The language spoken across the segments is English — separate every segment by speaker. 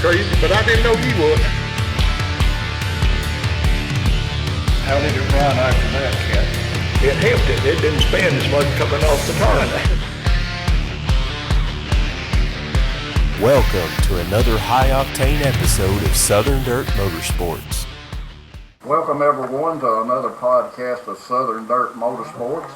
Speaker 1: crazy, but I didn't know he would.
Speaker 2: How did it run after that, Cat?
Speaker 1: It helped it. It didn't spin as much coming off the turn.
Speaker 3: Welcome to another high-octane episode of Southern Dirt Motorsports.
Speaker 2: Welcome everyone to another podcast of Southern Dirt Motorsports.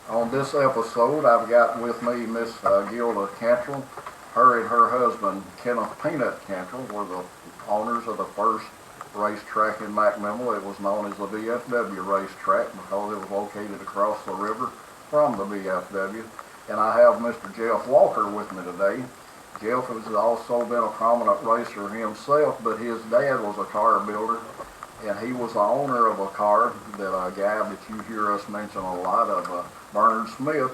Speaker 2: On this episode, I've got with me Miss Gilda Cantrell. Her and her husband, Kenneth Peanut Cantrell, were the owners of the first racetrack in McMinnville. It was known as the VFW racetrack because it was located across the river from the VFW. And I have Mr. Jeff Walker with me today. Jeff has also been a prominent racer himself, but his dad was a car builder, and he was the owner of a car that a guy that you hear us mention a lot of, Bernard Smith.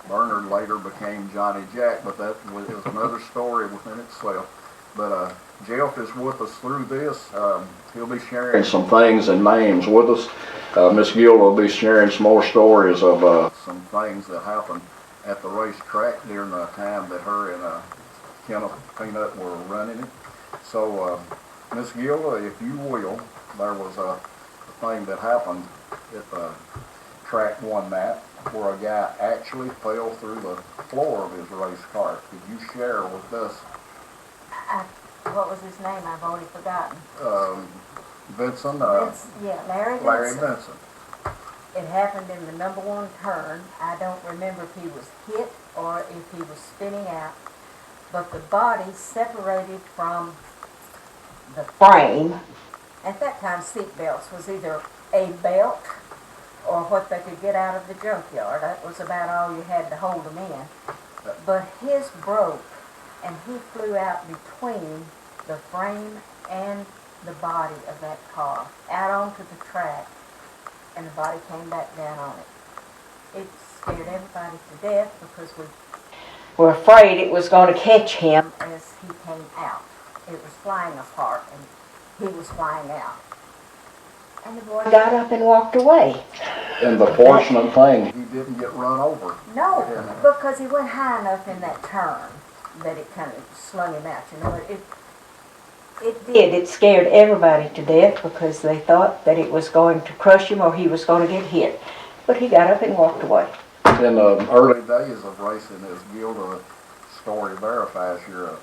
Speaker 2: Bernard later became Johnny Jack, but that is another story within itself. But Jeff is with us through this. He'll be sharing some things and names with us. Miss Gilda will be sharing some more stories of some things that happened at the racetrack during the time that her and Kenneth Peanut were running it. So, Miss Gilda, if you will, there was a thing that happened at the track one night where a guy actually fell through the floor of his race car. Could you share with us?
Speaker 4: What was his name? I've already forgotten.
Speaker 2: Vincent?
Speaker 4: Larry
Speaker 2: Vincent.
Speaker 4: It happened in the number one turn. I don't remember if he was hit or if he was spinning out, but the body separated from the frame. At that time, seat belts was either a belt or what they could get out of the junkyard. That was about all you had to hold them in. But his broke, and he flew out between the frame and the body of that car, out onto the track, and the body came back down on it. It scared everybody to death because we were afraid it was going to catch him as he came out. It was flying apart, and he was flying out. And the boy got up and walked away.
Speaker 2: And the fortunate thing, he didn't get run over.
Speaker 4: No, because he went high enough in that turn that it kind of slung him out. You know, it did. It scared everybody to death because they thought that it was going to crush him or he was going to get hit. But he got up and walked away.
Speaker 2: In the early days of racing, as Gilda's story verifies here,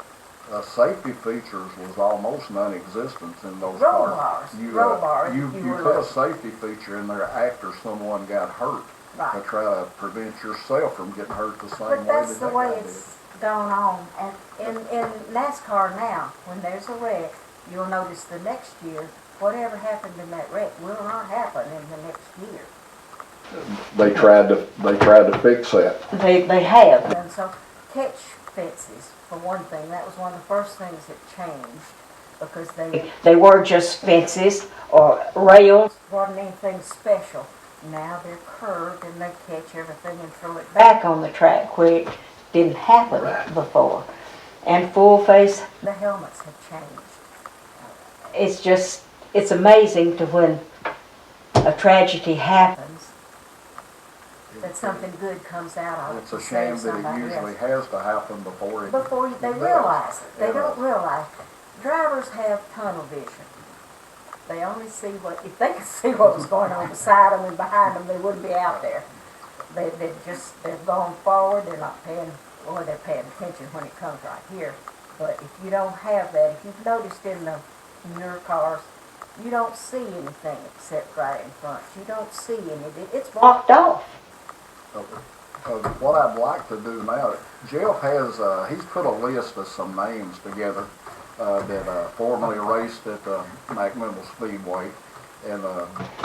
Speaker 2: safety features was almost non-existent in those
Speaker 4: roll
Speaker 2: cars.
Speaker 4: Bars. Roll bars.
Speaker 2: You put a safety feature in there after someone got hurt to try to prevent yourself from getting hurt the same way.
Speaker 4: But that's the way it's gone on. And in NASCAR now, when there's a wreck, you'll notice the next year, whatever happened in that wreck will not happen in the next year.
Speaker 2: They tried to fix that.
Speaker 4: They have. And so catch fences, for one thing, that was one of the first things that changed because they were just fences or rails. Wasn't anything special. Now they're curved and they catch everything and throw it back on the track where it didn't happen before. And full face, the helmets have changed. It's amazing to when a tragedy happens that something good comes out of it.
Speaker 2: It's a shame that it usually has to happen before
Speaker 4: they realize it. They don't realize it. Drivers have tunnel vision. They only see if they could see what was going on beside them and behind them, they wouldn't be out there. They're going forward, they're paying attention when it comes right here. But if you don't have that, if you've noticed in the newer cars, you don't see anything except right in front. You don't see anything. It's blocked off.
Speaker 2: What I'd like to do now, Jeff has, he's put a list of some names together that formerly raced at McMinnville Speedway. And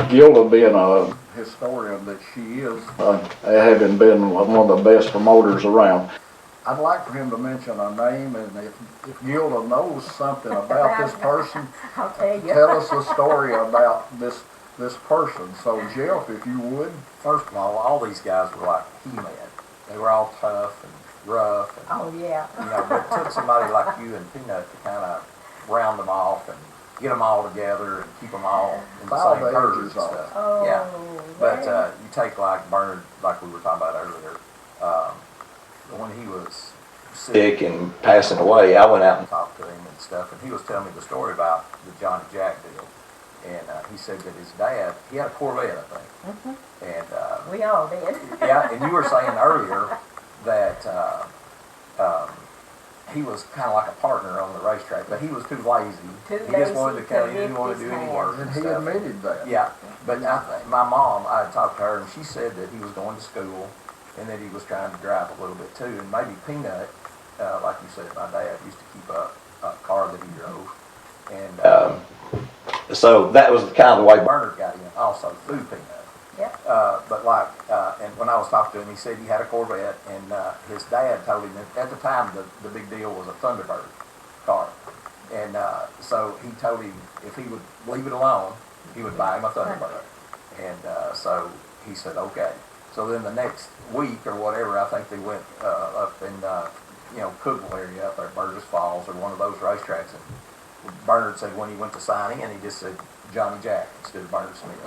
Speaker 2: Gilda, being a historian that she is, having been one of the best promoters around, I'd like for him to mention a name, and if Gilda knows something about this person,
Speaker 4: I'll tell you.
Speaker 2: Tell us a story about this person. So, Jeff, if you would.
Speaker 5: First of all these guys were like He-Man. They were all tough and rough. And,
Speaker 4: oh, yeah.
Speaker 5: But it took somebody like you and Peanut to kind of round them off and get them all together and keep them all in the same herd and stuff.
Speaker 4: Oh,
Speaker 5: yeah. But you take like Bernard, like we were talking about earlier, when he was sick and passing away, I went out and talked to him and stuff, and he was telling me the story about the Johnny Jack deal. And he said that his dad, he had a Corvette, I think. And
Speaker 4: We all did.
Speaker 5: yeah, and you were saying earlier that he was kind of like a partner on the racetrack, but he was too lazy.
Speaker 4: Too
Speaker 5: He just wanted
Speaker 4: lazy
Speaker 5: to kind of,
Speaker 4: to
Speaker 5: he didn't want to
Speaker 4: lift
Speaker 5: do
Speaker 4: his
Speaker 5: any work
Speaker 2: And
Speaker 5: and
Speaker 2: he
Speaker 5: stuff.
Speaker 2: admitted that.
Speaker 5: Yeah, but I think my mom, I had talked to her, and she said that he was going to school, and that he was trying to drive a little bit too, and maybe Peanut, like you said, my dad used to keep a car that he drove, and so that was kind of the way Bernard got in, also through Peanut.
Speaker 4: Yep.
Speaker 5: But like, and when I was talking to him, he said he had a Corvette, and his dad told him that at the time the big deal was a Thunderbird car, and so he told him if he would leave it alone, he would buy him a Thunderbird, and so he said okay. So then the next week or whatever, I think they went up in Cookville area up there, Burgess Falls, or one of those racetracks, and Bernard said when he went to sign in, he just said Johnny Jack instead of Bernard Smith,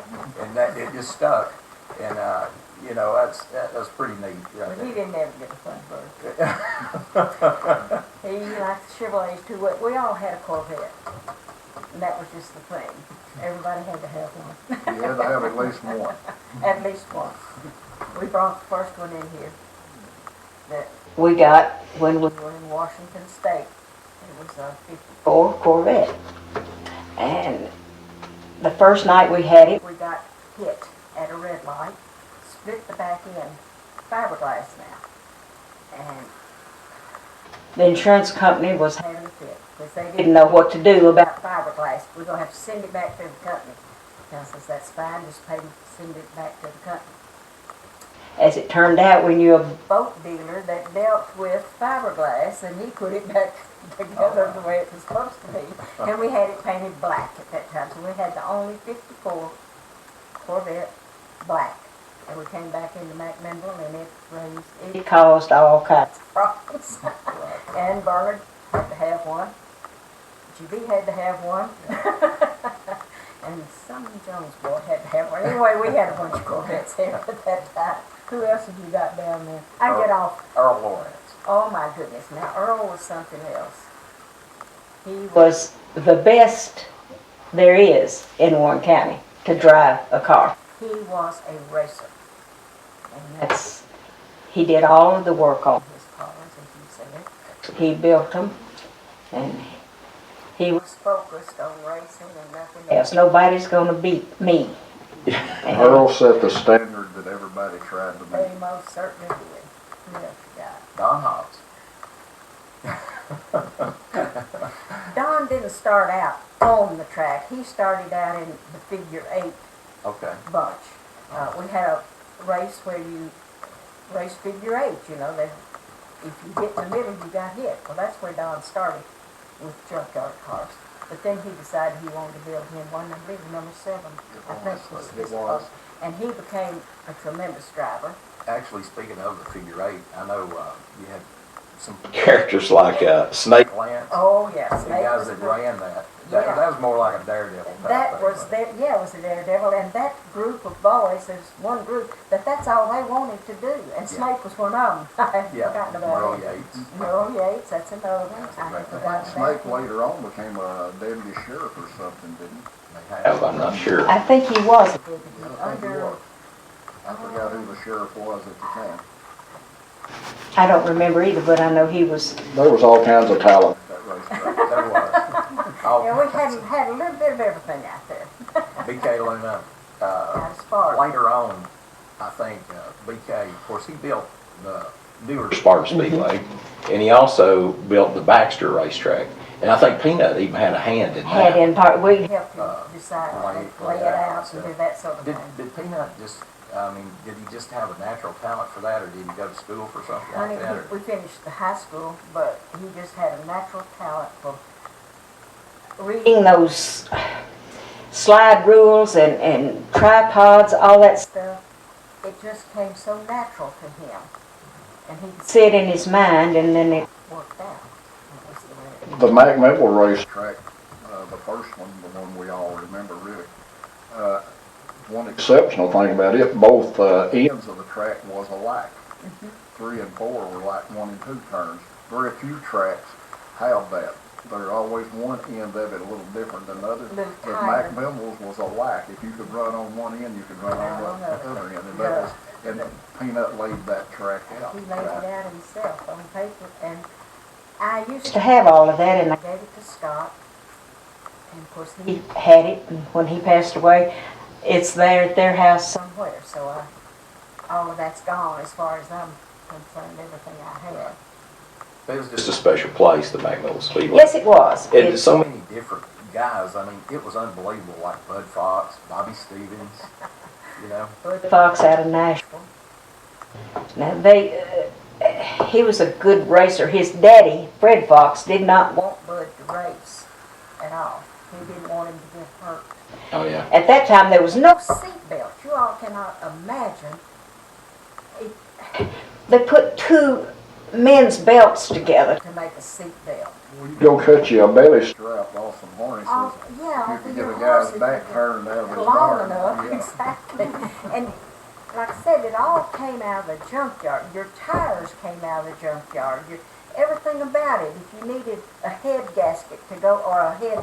Speaker 5: and that it just stuck, and that's pretty neat. Right
Speaker 4: But he
Speaker 5: there.
Speaker 4: didn't ever get a Thunderbird. He liked Chevrolets too. We all had a Corvette, and that was just the thing. Everybody had to have one.
Speaker 2: You had to have at least one.
Speaker 4: At least one. We brought the first one in here that
Speaker 6: We got when we
Speaker 4: we were in Washington State. It was a 54.
Speaker 6: Ford Corvette. And the first night we had it,
Speaker 4: We got hit at a red light, split the back end, fiberglass now, and
Speaker 6: the insurance company was
Speaker 4: having a fit because they
Speaker 6: didn't know what to do about
Speaker 4: fiberglass. We're gonna have to send it back to the company. And I says, that's fine, just pay, send it back to the company.
Speaker 6: as it turned out we knew a
Speaker 4: Boat dealer that dealt with fiberglass, and he put it back together the way it was supposed to be. And we had it painted black at that time, so we had the only 54 Corvette black. And we came back into McMinnville, and
Speaker 6: it caused all kinds.
Speaker 4: problems. And Bernard had to have one. GB had to have one. And some Jones boy had to have one. Anyway, we had a bunch of Corvettes here at that time. Who else have you got down there? I get off.
Speaker 5: Earl Lawrence.
Speaker 4: Oh my goodness. Now Earl was something else. He
Speaker 6: Was the best there is in Warren County to drive a car.
Speaker 4: he was a racer. And that's
Speaker 6: He did all of the work on
Speaker 4: his cars, as you said.
Speaker 6: He built them, and he
Speaker 4: He
Speaker 6: was
Speaker 4: was focused on racing and nothing
Speaker 6: else. Nobody's gonna beat me. And
Speaker 2: Earl set the standard that everybody tried to
Speaker 4: They
Speaker 2: meet.
Speaker 4: most certainly did. Who else you got?
Speaker 5: Don Hobbs.
Speaker 4: Don didn't start out on the track. He started out in the figure 8
Speaker 5: Okay.
Speaker 4: bunch. We had a race where you race figure 8, you know, that if you hit the middle, you got hit. Well, that's where Don started with junkyard cars. But then he decided he wanted to build him one, I believe number 7, I think was his car. And he became a tremendous driver.
Speaker 5: Actually, speaking of the figure 8, I know you had some characters like Snake Lance.
Speaker 4: Oh, yes.
Speaker 5: The guys that ran that.
Speaker 4: Yeah.
Speaker 5: That was more like a daredevil type
Speaker 4: That
Speaker 5: thing,
Speaker 4: was
Speaker 5: but-
Speaker 4: their, yeah, it was a daredevil, and that group of boys, there's one group, that's all they wanted to do, and Snake was one of them. I had
Speaker 5: Yeah,
Speaker 4: forgotten
Speaker 5: Merle
Speaker 4: about him.
Speaker 5: Yates.
Speaker 4: Merle Yates, that's another one. I had forgotten
Speaker 2: Snake
Speaker 4: about him.
Speaker 2: later on became a deputy sheriff or something, didn't he?
Speaker 5: They have, I'm not sure.
Speaker 6: I think he was.
Speaker 2: I think he
Speaker 4: Under,
Speaker 2: was. I forgot who the sheriff was at the time.
Speaker 6: I don't remember either, but I know he was.
Speaker 2: There was all kinds of talent at that racetrack.
Speaker 5: There was.
Speaker 4: yeah, we
Speaker 5: Oh,
Speaker 4: had a little bit of everything out there,
Speaker 5: BK Luna.
Speaker 4: out as far.
Speaker 5: Later on, I think BK, of course, he built the newer Spartan Speedway, and he also built the Baxter racetrack. And I think Peanut even had a hand in
Speaker 6: Had
Speaker 5: that.
Speaker 6: in part, we
Speaker 4: Helped him decide, lay it out and do that sort of
Speaker 5: Did,
Speaker 4: thing.
Speaker 5: did Peanut just, did he just have a natural talent for that, or did he go to school for something
Speaker 4: Honey,
Speaker 5: like that? Or?
Speaker 4: we finished the high school, but he just had a natural talent for reading
Speaker 6: those slide rules and tripods, all that stuff.
Speaker 4: stuff. It just came so natural to him, and he could
Speaker 6: Sit in his mind, and then it
Speaker 4: worked out. That was the way it
Speaker 2: The McMinnville racetrack, the first one, the one we all remember really, one exceptional thing about it, both ends of the track was alike. 3 and 4 were like 1 and 2 turns. very few tracks have that. There's always one end of it a little different than others.
Speaker 4: Little
Speaker 2: But
Speaker 4: tighter.
Speaker 2: McMinnville's was alike. If you could run on one end, you could run on the other end. And that was, and Peanut laid that track out.
Speaker 4: He laid it out himself on paper, and I used
Speaker 6: To have all of that, and
Speaker 4: I gave it to Scott, and of course
Speaker 6: he
Speaker 4: he
Speaker 6: had it, and when he passed away, it's there at their house.
Speaker 4: somewhere, so all of that's gone as far as I'm concerned, everything I had.
Speaker 5: It was
Speaker 7: It's
Speaker 5: just
Speaker 7: a special place, the McMinnville Speedway.
Speaker 6: Yes, it was.
Speaker 7: And
Speaker 6: It-
Speaker 7: so
Speaker 5: so
Speaker 7: many,
Speaker 5: many different guys. I mean, it was unbelievable. Like Bud Fox, Bobby Stevens, you know.
Speaker 6: Fox out of Nashville. Now he was a good racer. His daddy, Fred Fox, did not want.
Speaker 4: Want Bud to race at all. He didn't want him to get hurt.
Speaker 7: oh yeah,
Speaker 6: At that time, there was no.
Speaker 4: No seat belt. You all cannot imagine.
Speaker 6: They put two men's belts together.
Speaker 4: To make a seat belt.
Speaker 2: Well, you go cut you a belly strap off some harnesses.
Speaker 4: Oh, yeah,
Speaker 2: You
Speaker 4: for
Speaker 2: could
Speaker 4: your
Speaker 2: get a guy's
Speaker 4: horses,
Speaker 2: back
Speaker 4: you
Speaker 2: turned out of his
Speaker 4: long
Speaker 2: barn.
Speaker 4: enough,
Speaker 2: Yeah.
Speaker 4: exactly. And like I said, it all came out of the junkyard. Your tires came out of the junkyard. Everything about it. If you needed a head gasket to go, or a head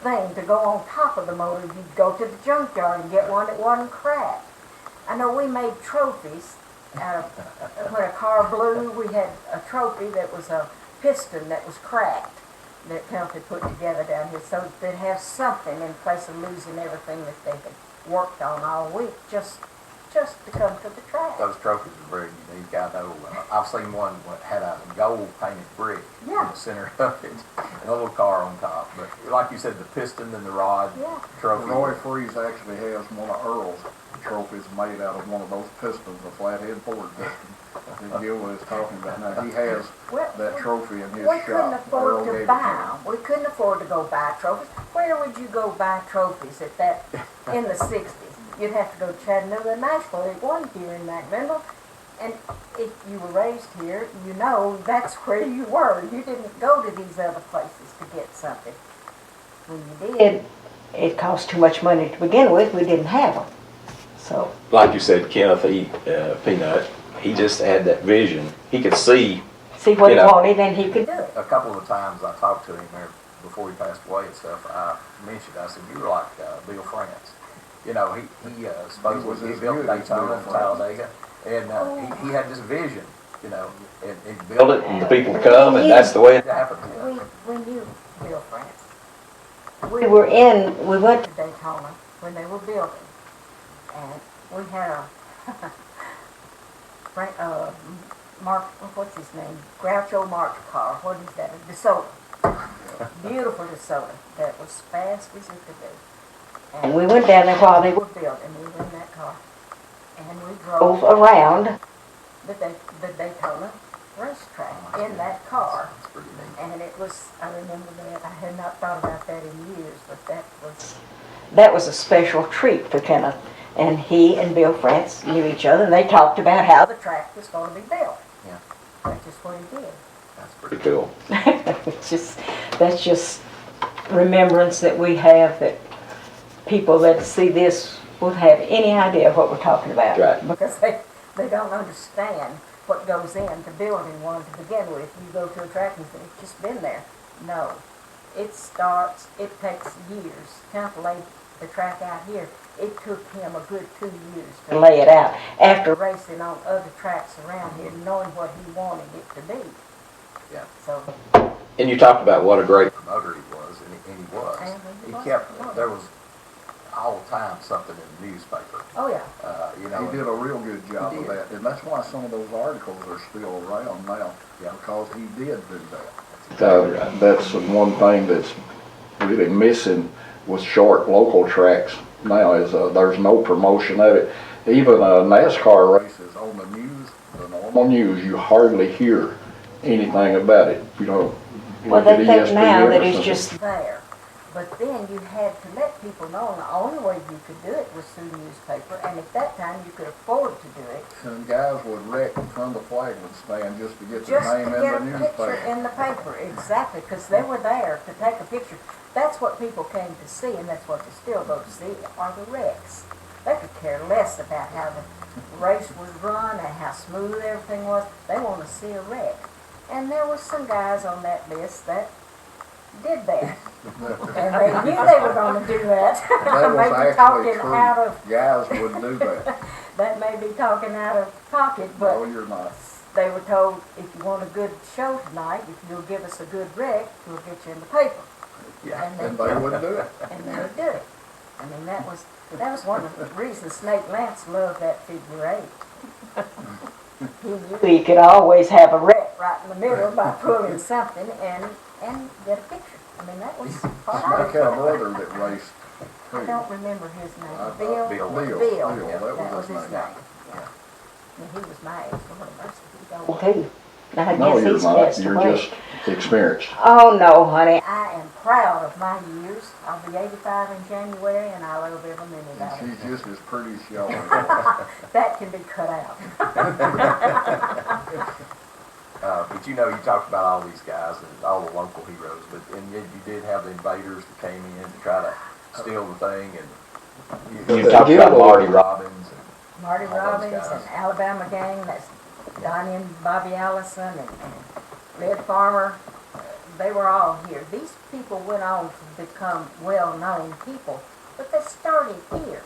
Speaker 4: thing to go on top of the motor, you'd go to the junkyard and get one that wasn't cracked. I know we made trophies out of, when a car blew, we had a trophy that was a piston that was cracked that County put together down here, so they'd have something in place of losing everything that they had worked on all week, just to come to the track.
Speaker 5: Those trophies are very unique. I know. I've seen one that had a gold painted brick in
Speaker 4: Yeah.
Speaker 5: the center of it, and a little car on top. But like you said, the piston and the rod
Speaker 4: Yeah.
Speaker 5: trophy.
Speaker 2: Roy Freeze actually has one of Earl's trophies made out of one of those pistons, a flathead Ford piston that Gilda is talking about. Now, he has
Speaker 4: Well,
Speaker 2: that trophy in his
Speaker 4: we
Speaker 2: shop.
Speaker 4: couldn't afford
Speaker 2: Earl
Speaker 4: to
Speaker 2: gave it
Speaker 4: buy
Speaker 2: him.
Speaker 4: them. We couldn't afford to go buy trophies. Where would you go buy trophies at that, in the 60s? You'd have to go to Chattanooga and Nashville. It wasn't here in McMinnville. And if you were raised here, you know that's where you were. You didn't go to these other places to get something. When you did,
Speaker 6: It cost too much money to begin with. We didn't have them. So
Speaker 7: like you said, Kenneth, Peanut, he just had that vision. He could see.
Speaker 6: see what he
Speaker 7: You know.
Speaker 6: wanted, and he could do it.
Speaker 5: A couple of times I talked to him there before he passed away and stuff. I mentioned, I said, "You were like Bill France." You know, he supposedly
Speaker 2: as
Speaker 5: built
Speaker 2: good as
Speaker 5: Daytona
Speaker 2: Bill
Speaker 5: and
Speaker 2: France.
Speaker 5: Talladega, and he had this vision, you know, and he
Speaker 7: Build it, and the people come, and that's the way it
Speaker 5: It happened.
Speaker 4: we knew Bill France.
Speaker 6: We went
Speaker 4: to Daytona when they were building, and we had a Mark, what's his name? Groucho Marx car. What is that? A DeSoto. Beautiful DeSoto. That was fast as it could be.
Speaker 6: and we went down there while they
Speaker 4: were building. We were in that car, and we
Speaker 6: drove
Speaker 4: drove
Speaker 6: around.
Speaker 4: the Daytona racetrack in that car.
Speaker 5: It's pretty neat.
Speaker 4: And it was, I remember that, I had not thought about that in years, but
Speaker 6: That was a special treat for Kenneth. And he and Bill France knew each other, and they talked about how
Speaker 4: the track was going to be built.
Speaker 5: Yeah.
Speaker 4: That's just what he did.
Speaker 5: That's pretty
Speaker 7: pretty cool.
Speaker 6: that's just remembrance that we have, that people that see this won't have any idea of what we're talking about.
Speaker 7: Right.
Speaker 4: Because they don't understand what goes into building one to begin with. You go to a track and you think, it's just been there. No. It takes years. Count laid the track out here. It took him a good 2 years
Speaker 6: To lay it out. After
Speaker 4: racing on other tracks around here, knowing what he wanted it to be.
Speaker 5: Yeah.
Speaker 4: So,
Speaker 7: And you talked about what a great.
Speaker 5: promoter he was, and he was.
Speaker 4: And he
Speaker 5: He
Speaker 4: was.
Speaker 5: kept, there was all the time something in the newspaper.
Speaker 4: oh yeah.
Speaker 5: You know,
Speaker 2: He did a real good job
Speaker 5: He
Speaker 2: of
Speaker 5: did.
Speaker 2: that, and that's why some of those articles are still around now,
Speaker 5: Yeah.
Speaker 2: because he did do that.
Speaker 7: Exactly right.
Speaker 8: That's one thing that's really missing with short local tracks now is there's no promotion of it. Even NASCAR races
Speaker 2: On the news, the normal
Speaker 8: on news, you hardly hear anything about it. You know,
Speaker 6: well,
Speaker 8: look at
Speaker 6: they think now
Speaker 8: ESPN
Speaker 6: that
Speaker 8: or
Speaker 6: it's
Speaker 8: something.
Speaker 6: just
Speaker 4: There. But then you had to let people know, and the only way you could do it was through the newspaper, and at that time you could afford to do it.
Speaker 2: and guys would wreck from the flagman stand just to get the
Speaker 4: Just to
Speaker 2: name
Speaker 4: get a
Speaker 2: in the
Speaker 4: picture
Speaker 2: newspaper.
Speaker 4: in the paper, exactly, because they were there to take a picture. That's what people came to see, and that's what they still go to see, are the wrecks. They could care less about how the race was run and how smooth everything was. They want to see a wreck. And there were some guys on that list that did that. And they knew they were gonna do that.
Speaker 2: That was
Speaker 4: Maybe
Speaker 2: actually
Speaker 4: talking
Speaker 2: true.
Speaker 4: out of,
Speaker 2: Guys would do that.
Speaker 4: that may be talking out of pocket,
Speaker 2: No,
Speaker 4: but
Speaker 2: you're not.
Speaker 4: they were told, if you want a good show tonight, if you'll give us a good wreck, we'll get you in the paper.
Speaker 5: Yeah.
Speaker 4: And
Speaker 2: And they would do it.
Speaker 4: And they would do it. I mean, that was one of the reasons Snake Lance loved that figure 8. He knew he could always have a wreck right in the middle by pulling something and get a picture. I mean, that was part
Speaker 2: Snake
Speaker 4: of
Speaker 2: had a
Speaker 4: it.
Speaker 2: brother that raced
Speaker 4: I
Speaker 2: too.
Speaker 4: don't remember his name.
Speaker 2: Bill.
Speaker 4: Bill.
Speaker 2: Bill,
Speaker 4: Yeah,
Speaker 2: that was his
Speaker 4: name.
Speaker 2: name.
Speaker 4: Yeah. And he was my age. Lord mercy, he's old too.
Speaker 6: I
Speaker 8: No,
Speaker 6: guess
Speaker 8: you're
Speaker 6: he's
Speaker 8: not.
Speaker 6: passed
Speaker 8: You're
Speaker 6: away.
Speaker 8: just experienced.
Speaker 6: Oh, no, honey.
Speaker 4: I am proud of my years. I'll be 85 in January, and I love every minute of it.
Speaker 2: And she's just as pretty as she always was.
Speaker 4: That can be cut out.
Speaker 5: But you talked about all these guys and all the local heroes, and yet you did have the invaders that came in to try to steal the thing, and
Speaker 7: You talked about Marty Robbins.
Speaker 4: Marty
Speaker 5: All those
Speaker 4: Robbins
Speaker 5: guys.
Speaker 4: and Alabama Gang, that's Donnie and Bobby Allison and Red Farmer, they were all here. These people went on to become well-known people, but they started here.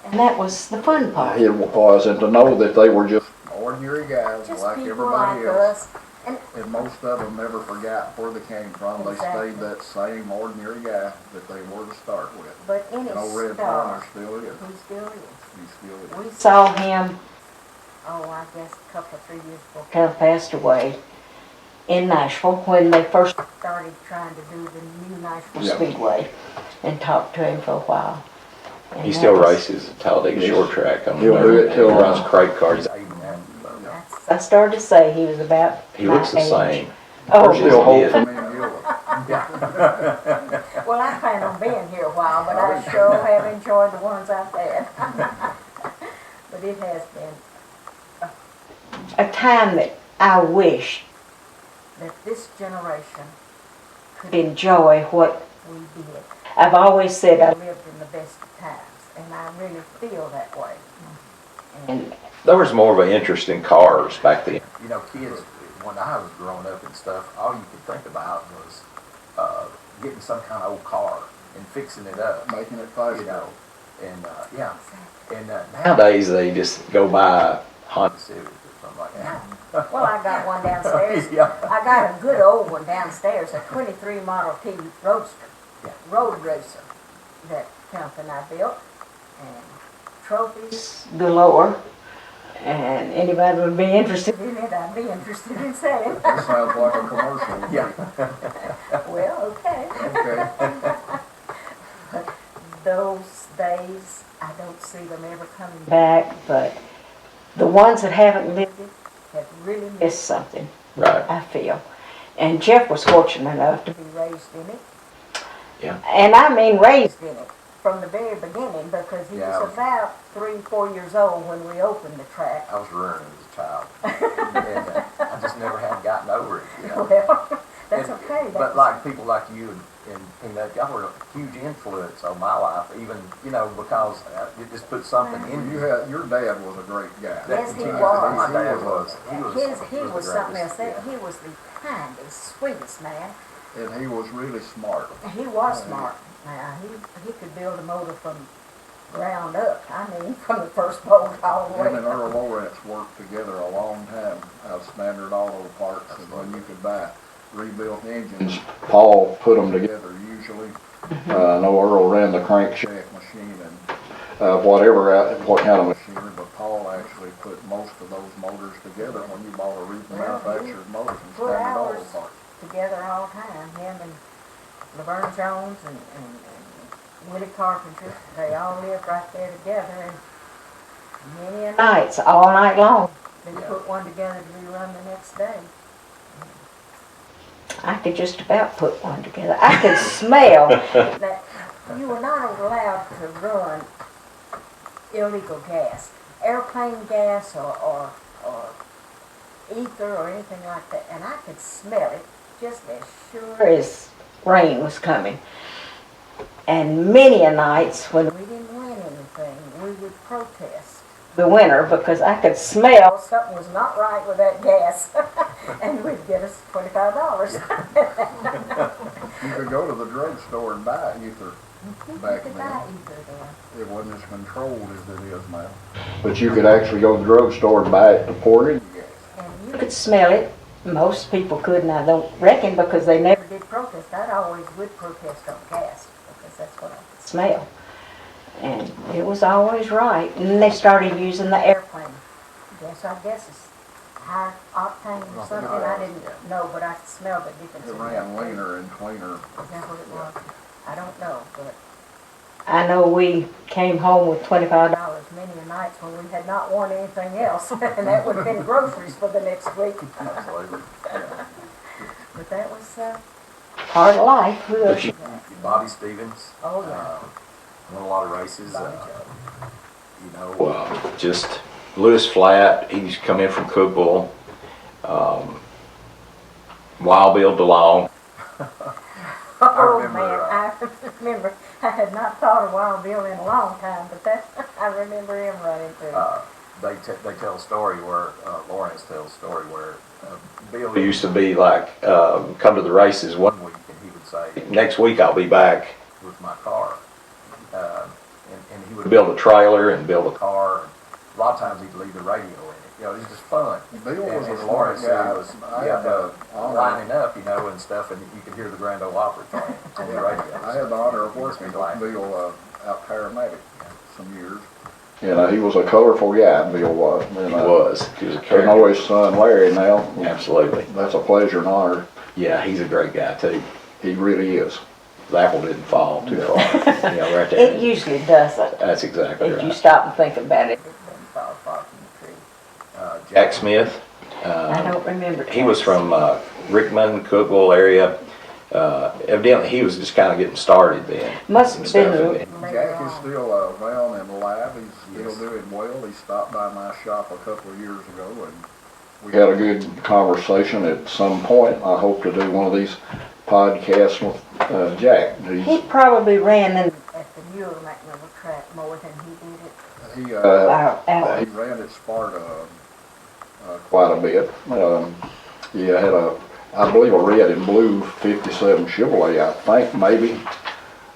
Speaker 6: And that was the fun part.
Speaker 8: It was, and to know that they were just
Speaker 2: Ordinary guys
Speaker 4: Just
Speaker 2: like
Speaker 4: people
Speaker 2: everybody
Speaker 4: like
Speaker 2: else.
Speaker 4: us. And
Speaker 2: And most of them never forgot where they came from. They
Speaker 4: Exactly.
Speaker 2: stayed that same ordinary guy that they were to start with.
Speaker 4: but any
Speaker 2: And old Red Farmer
Speaker 4: star,
Speaker 2: still is.
Speaker 4: he still is.
Speaker 2: He still is.
Speaker 4: We
Speaker 6: Saw him
Speaker 4: oh, I guess a couple of 3 years before
Speaker 6: kind of passed away in Nashville when they first
Speaker 4: started trying to do the new Nashville
Speaker 8: Yeah.
Speaker 6: Speedway and talked to him for a while. And
Speaker 7: He
Speaker 6: that
Speaker 7: still
Speaker 6: was-
Speaker 7: races at Talladega Short Track. On
Speaker 8: He'll do it till,
Speaker 7: he runs crate cars.
Speaker 4: That's,
Speaker 6: I started to say he was about
Speaker 7: He looks the
Speaker 6: my age.
Speaker 7: same.
Speaker 6: Oh,
Speaker 8: There's still hope for
Speaker 2: Me and Gilda.
Speaker 4: well, I plan on being here a while, but I sure have enjoyed the ones I've had. But it has been
Speaker 6: a time that I wish
Speaker 4: that this generation
Speaker 6: could enjoy what
Speaker 4: we did.
Speaker 6: I've always said.
Speaker 4: I lived in the best of times, and I really feel that way.
Speaker 6: And
Speaker 7: There was more of an interest in cars back then.
Speaker 5: Kids, when I was growing up and stuff, all you could think about was getting some kind of old car and fixing it up,
Speaker 2: Making it faster.
Speaker 5: and yeah. And
Speaker 7: Nowadays, they just go buy Honda.
Speaker 5: Civic or something like that.
Speaker 4: Well, I got one downstairs.
Speaker 5: Yeah.
Speaker 4: I got a good old one downstairs, a 23 Model T Roadster,
Speaker 5: Yeah.
Speaker 4: road racer that company I built, and trophies.
Speaker 6: galore, and anybody would be interested.
Speaker 4: In it, I'd be interested in selling.
Speaker 2: That sounds like a commercial. to me.
Speaker 5: Yeah.
Speaker 4: Well, okay.
Speaker 2: Okay.
Speaker 4: Those days, I don't see them ever coming back.
Speaker 6: Back, but the ones that haven't lived it
Speaker 4: Have really
Speaker 6: is
Speaker 4: missed
Speaker 6: something,
Speaker 7: Right.
Speaker 6: I feel. And Jeff was fortunate enough to
Speaker 4: to be raised in it.
Speaker 6: and I mean raised.
Speaker 4: In it from the very beginning, because he
Speaker 5: Yeah, I
Speaker 4: was
Speaker 5: was-
Speaker 4: about 3, 4 years old when we opened the track.
Speaker 5: I was rearing as a child, and I just never had gotten over it.
Speaker 4: Well, that's
Speaker 5: And-
Speaker 4: okay.
Speaker 5: But like people like you and Peanut, y'all were a huge influence on my life, even because it just put something in you.
Speaker 2: Your dad was a great guy.
Speaker 4: Yes, he
Speaker 5: My
Speaker 4: was.
Speaker 5: dad was.
Speaker 4: He was
Speaker 5: the
Speaker 4: something else.
Speaker 5: greatest.
Speaker 4: He was the kindest, sweetest man.
Speaker 2: And he was really smart.
Speaker 4: He was smart. He could build a motor from ground up. I mean, from the first bolt all the
Speaker 2: Him and
Speaker 4: way.
Speaker 2: Earl Lawrence worked together a long time out of Standard Auto Parts, and when you could buy rebuilt engines, Paul put them together usually. I know Earl ran the crankshaft machine and what kind of machinery, but Paul actually put most of those motors together when you bought a remanufactured motor from
Speaker 4: Put
Speaker 2: Standard Auto
Speaker 4: ours
Speaker 2: Parts.
Speaker 4: together all the time. Him and Laverne Jones and Willie Carpenter, they all lived right there together, and many a night
Speaker 6: Nights, all night long.
Speaker 4: they put one together to be run the next day.
Speaker 6: I could just about put one together. I could smell.
Speaker 4: That you were not allowed to run illegal gas, airplane gas or ether or anything like that, and I could smell it just as sure
Speaker 6: As rain was coming. And many a nights when
Speaker 4: we didn't win anything, we would protest.
Speaker 6: the winter, because I could smell.
Speaker 4: Something was not right with that gas. and we'd get us $25.
Speaker 2: You could go to the drugstore and buy ether back
Speaker 4: You could
Speaker 2: then.
Speaker 4: buy either then.
Speaker 2: It wasn't as controlled as it is now.
Speaker 8: But you could actually go to the drugstore and buy it to pour in.
Speaker 4: And
Speaker 6: You
Speaker 4: you
Speaker 6: could smell it. Most people couldn't, I don't reckon, because they never
Speaker 4: never did protest. I always would protest on gas because that's what I could
Speaker 6: smell. And it was always right. And then they started using the airplane.
Speaker 4: I guess it's high octane or something. I didn't know, but I smelled the difference.
Speaker 2: It
Speaker 4: in
Speaker 2: ran
Speaker 4: that.
Speaker 2: leaner and cleaner.
Speaker 4: Is that what it was? I don't know, but
Speaker 6: I know we came home with $25.
Speaker 4: many a nights when we had not worn anything else, and that would have been groceries for the next week.
Speaker 5: Absolutely.
Speaker 4: But that was,
Speaker 6: Part of life.
Speaker 7: But you-
Speaker 5: Bobby Stevens.
Speaker 4: Oh, yeah.
Speaker 5: Won a lot of races.
Speaker 4: Bobby
Speaker 5: You know,
Speaker 7: Well, just Lewis Flat, he's come in from Cookville. Wild Bill DeLong.
Speaker 4: oh
Speaker 5: remember,
Speaker 4: man, I remember, I had not thought of Wild Bill in a long time, but that, I remember him running too.
Speaker 5: they tell a story where, Lawrence tells a story where Bill
Speaker 7: He used to be like, come to the races one week,
Speaker 5: and he would say,
Speaker 7: next week I'll be back.
Speaker 5: with my car. And he would
Speaker 7: Build a trailer and build a
Speaker 5: car. A lot of times he'd leave the radio in it. You know, it was just fun.
Speaker 2: Bill was a
Speaker 5: and
Speaker 2: smart
Speaker 5: Lawrence said
Speaker 2: guy.
Speaker 5: he was
Speaker 2: I had the
Speaker 5: lining
Speaker 2: honor,
Speaker 5: up, you know, and stuff, and you could hear the Grand Ole Opry playing on the radio.
Speaker 2: I had the honor of working with Bill out paramedic some years.
Speaker 8: You know, he was a colorful guy, Bill was.
Speaker 7: He was. He was a
Speaker 8: I know
Speaker 7: character.
Speaker 8: his son Larry now.
Speaker 7: Absolutely.
Speaker 8: That's a pleasure and honor.
Speaker 7: Yeah, he's a great guy too.
Speaker 8: He really is.
Speaker 7: The apple didn't fall too far. You know, right
Speaker 6: It
Speaker 7: there.
Speaker 6: usually doesn't,
Speaker 7: That's exactly
Speaker 6: if you
Speaker 7: right.
Speaker 6: stop and think about it.
Speaker 4: It didn't fall far from the tree.
Speaker 7: Jack Smith.
Speaker 6: I don't remember.
Speaker 7: He was from Rickman, Cookville area. Evidently, he was just kind of getting started then.
Speaker 6: Must
Speaker 7: and
Speaker 6: have
Speaker 7: stuff.
Speaker 6: been,
Speaker 4: Later
Speaker 2: Jack is
Speaker 4: on.
Speaker 2: still around and alive. He's still
Speaker 5: Yes.
Speaker 2: doing well. He stopped by my shop a couple of years ago, and
Speaker 8: We had a good conversation at some point. I hope to do one of these podcasts with Jack.
Speaker 6: he probably ran in
Speaker 4: At the Muir McMinnville track more than he did it.
Speaker 2: he
Speaker 6: our
Speaker 2: he
Speaker 6: alley.
Speaker 2: ran at Sparta
Speaker 8: Quite a bit. Yeah, had I believe a red and blue 57 Chevrolet, I think maybe,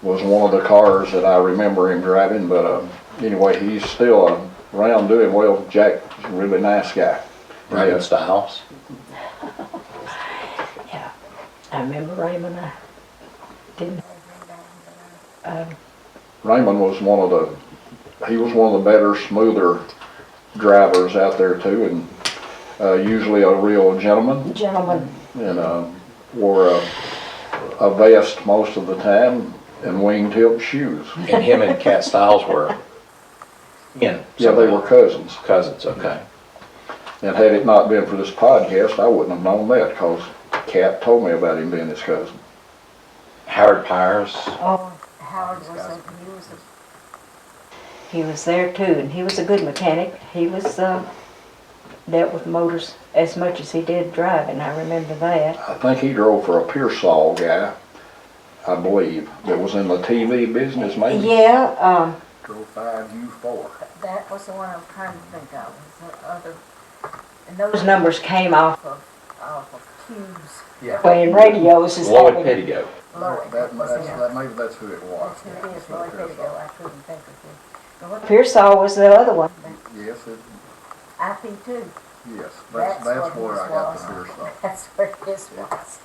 Speaker 8: was one of the cars that I remember him driving, but anyway, he's still around doing well. Jack's a really nice guy.
Speaker 7: Raymond Stiles.
Speaker 6: Yeah, I remember Raymond, I didn't,
Speaker 8: Raymond was one of the better, smoother drivers out there too, and usually a real gentleman,
Speaker 6: gentleman,
Speaker 8: and wore a vest most of the time and wingtip shoes.
Speaker 7: And him and Cat Stiles were in.
Speaker 8: Yeah, they were cousins.
Speaker 7: Cousins, okay.
Speaker 8: And had it not been for this podcast, I wouldn't have known that, because Cat told me about him being his cousin.
Speaker 7: Howard Pyers.
Speaker 4: Oh, Howard
Speaker 6: he was there too, and he was a good mechanic. He was, dealt with motors as much as he did driving, I remember that.
Speaker 8: I think he drove for a Pearsall guy, I believe, that was in the TV business maybe.
Speaker 6: Yeah,
Speaker 2: drove 5U4.
Speaker 4: That was the one I was trying to think of. Was the other, and
Speaker 6: those
Speaker 4: those
Speaker 6: numbers came off
Speaker 4: of cubes.
Speaker 5: Yeah.
Speaker 6: playing radios is
Speaker 7: Lloyd
Speaker 6: having,
Speaker 7: Pettigo.
Speaker 4: Lloyd.
Speaker 2: Maybe that's who it was.
Speaker 4: That's who it is, Lloyd Pettigo. I couldn't think of him. But what-
Speaker 6: Pearsall was the other one.
Speaker 2: Yes,
Speaker 4: IP2.
Speaker 2: yes.
Speaker 4: That's
Speaker 2: That's
Speaker 4: what
Speaker 2: where
Speaker 4: his
Speaker 2: I got
Speaker 4: was.
Speaker 2: the beer stuff.
Speaker 4: That's where his was.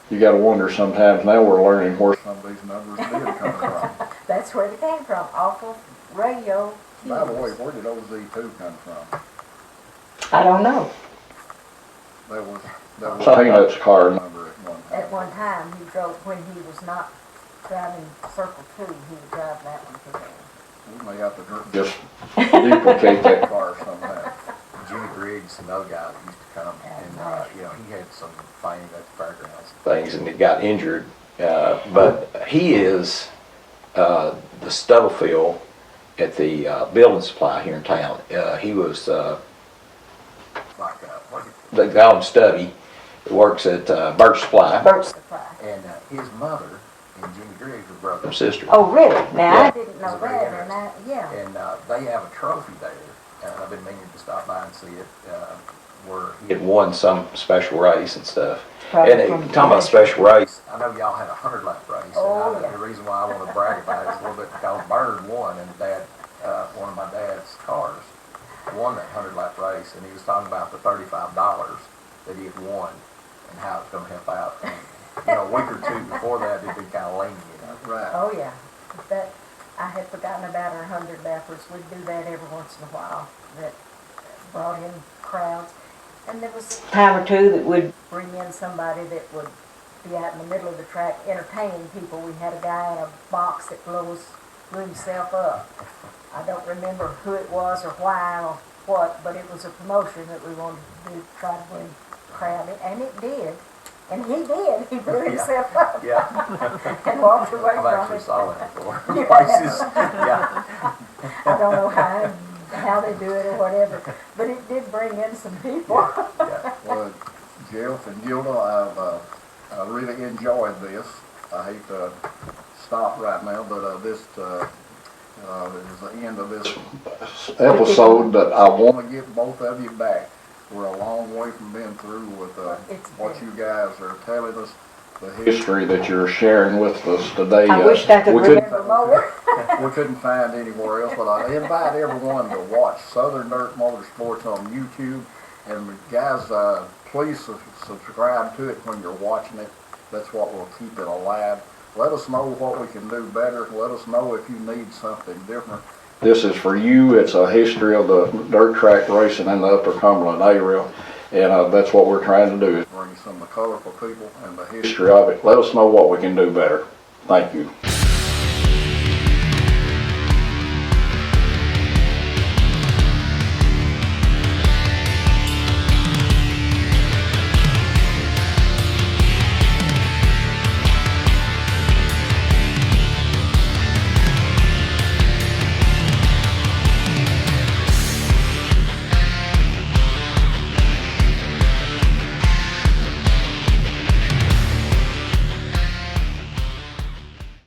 Speaker 2: You gotta wonder sometimes now we're learning where some of these numbers did come from.
Speaker 4: That's where they came from, off of radio
Speaker 2: By the way,
Speaker 4: cubes.
Speaker 2: where did OZ2 come from?
Speaker 6: I don't know.
Speaker 2: That was
Speaker 8: I think that's car
Speaker 2: number at one time.
Speaker 4: At one time, he drove, when he was not driving Circle 2, he would drive that one to them.
Speaker 2: We may have to just duplicate that car sometime.
Speaker 5: Jimmy Griggs, another guy that used to come, and, you know, he had some fame at the fairgrounds.
Speaker 7: Things and he got injured. But he is the Stubblefield at the building supply here in town. He was,
Speaker 5: Like, what
Speaker 7: they call him Stubby. He works at Birch Supply.
Speaker 6: Birch.
Speaker 4: Supply.
Speaker 5: and his mother and Jimmy Griggs were brothers.
Speaker 7: Her sister.
Speaker 6: Oh, really? Now,
Speaker 4: I
Speaker 6: I
Speaker 4: didn't know
Speaker 5: It's very
Speaker 4: that, and I, yeah.
Speaker 5: And they have a trophy there. I've been meaning to stop by and see it. where
Speaker 7: He had won some special race and stuff.
Speaker 6: Probably
Speaker 7: And
Speaker 6: from
Speaker 7: talking about special race,
Speaker 5: I know y'all had a 100-lap race,
Speaker 4: Oh,
Speaker 5: and
Speaker 4: yeah.
Speaker 5: the reason why I want to brag about it is a little bit because Bird won, and Dad, one of my dad's cars, won that 100-lap race, and he was talking about the $35 that he had won and how it's going to help out. And, you know, a week or two before that, it'd be kind of lean, you know.
Speaker 2: Right.
Speaker 4: Oh, yeah. That, I had forgotten about our 100-lappers. We'd do that every once in a while. That brought in crowds. And there was
Speaker 6: Time or two that would,
Speaker 4: bring in somebody that would be out in the middle of the track entertaining people. We had a guy in a box that blew himself up. I don't remember who it was or why or what, but it was a promotion that we wanted to do, try to bring a crowd in, and it did. And he did. He blew himself up
Speaker 5: Yeah,
Speaker 4: and walked away
Speaker 5: I've
Speaker 4: from
Speaker 5: actually
Speaker 4: it.
Speaker 5: saw that before. Places, yeah.
Speaker 4: I don't know how they do it or whatever, but it did bring in some people.
Speaker 5: Yeah.
Speaker 2: Well, Jeff and Gilda, I really enjoyed this. I hate to stop right now, but this is the end of this episode that I want to get both of you back. We're a long way from being through with what you guys are telling us, the history that you're sharing with us today.
Speaker 6: I wished I could
Speaker 2: we couldn't-
Speaker 6: remember more.
Speaker 2: We couldn't find anywhere else, but I invite everyone to watch Southern Dirt Motorsports on YouTube. And guys, please subscribe to it when you're watching it. That's what will keep it alive. Let us know what we can do better. Let us know if you need something different. This is for you. It's a history of the dirt track racing in the Upper Cumberland area. And that's what we're trying to do, is bring some of the colorful people and the history of it. Let us know what we can do better. Thank you.